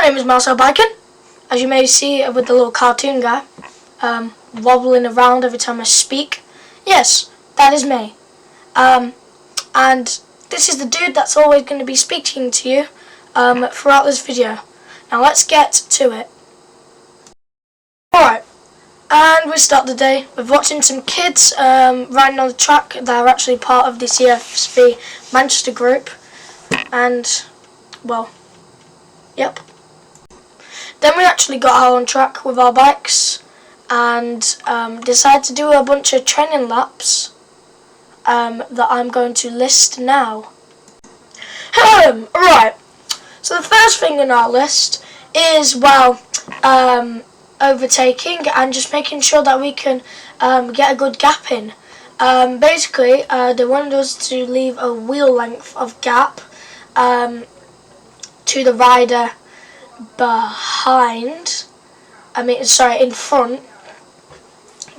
name is Marcelle, as you may see with the little cartoon guy wobbling around every time I speak. Yes, that is me. And this is the dude that's always going to be speaking to you throughout this video. Now let's get to it. Alright, and we start the day with watching some kids riding on the track that are actually part of this E.S.V Manchester group. And, well, yep. Then we actually got out on track with our bikes and decided to do a bunch of training laps that I'm going to list now. Right, so the first thing on our list is, well, overtaking and just making sure that we can get a good gap in. Basically, they wanted us to leave a wheel length of gap to the rider in front,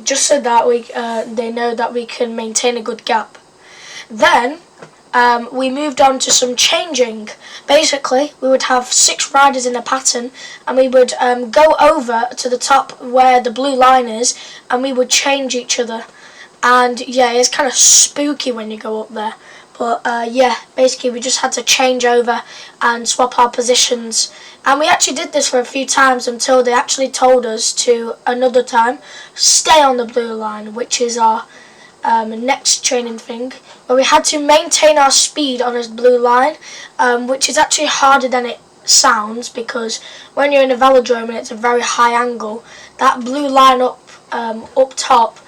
just so that they know that we can maintain a good gap. Then we moved on to some changing. Basically, we would have 6 riders in a pattern, and we would go over to the top where the blue line is, and we would change each other. And yeah, it's kind of spooky when you go up there. But yeah, basically we just had to change over and swap our positions. And we actually did this for a few times until they actually told us to, another time, stay on the blue line, which is our next training thing, where we had to maintain our speed on this blue line, which is actually harder than it sounds, because when you're in a velodrome and it's a very high angle, that blue line up top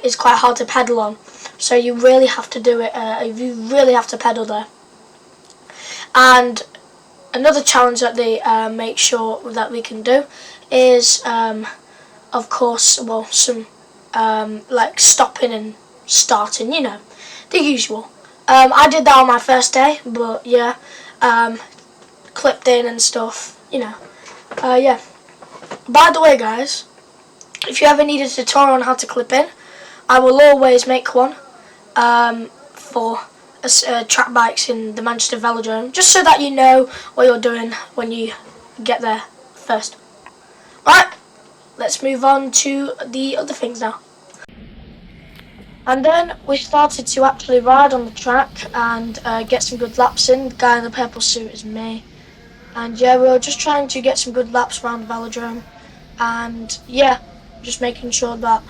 is quite hard to pedal on. So you really have to do it, you really have to pedal there. And another challenge that they make sure that we can do is, of course, well, some like stopping and starting, you know, the usual. I did that on my first day, but yeah, clipped in and stuff, you know. Yeah. By the way, guys, if you ever need a tutorial on how to clip in, I will always make one for track bikes in the Manchester Velodrome, just so that you know what you're doing when you get there first. Right, let's move on to the other things now. And then we started to actually ride on the track and get some good laps in. The guy in the purple suit is me. And yeah, we were just trying to get some good laps around the Velodrome. And yeah, just making sure that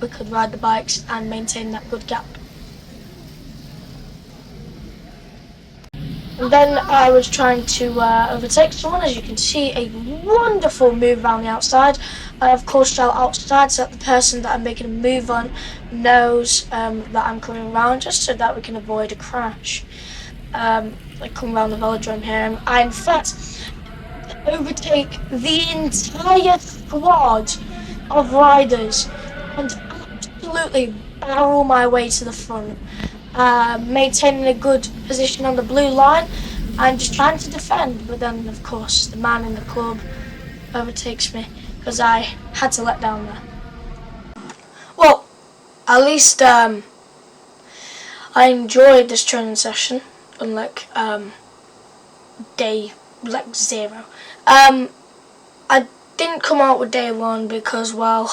we could ride the bikes and maintain that good gap. And then I was trying to overtake someone. As you can see, a wonderful move around the outside. I of course shall outside so that the person that I'm making a move on knows that I'm coming around, just so that we can avoid a crash. I come around the velodrome here, and I in fact overtake the entire squad of riders and absolutely barrel my way to the front, maintaining a good position on the blue line and just trying to defend. But then of course the man in the club overtakes me because I had to let down there. Well, at least I enjoyed this training session, unlike day 0. I didn't come out with day 1 because, well,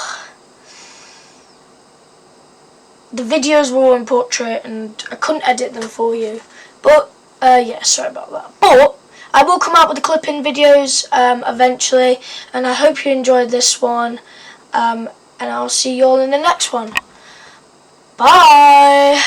the videos were all in portrait and I couldn't edit them for you. But yeah, sorry about that. But I will come out with the clipping videos eventually, and I hope you enjoyed this one, and I'll see you all in the next one. Bye!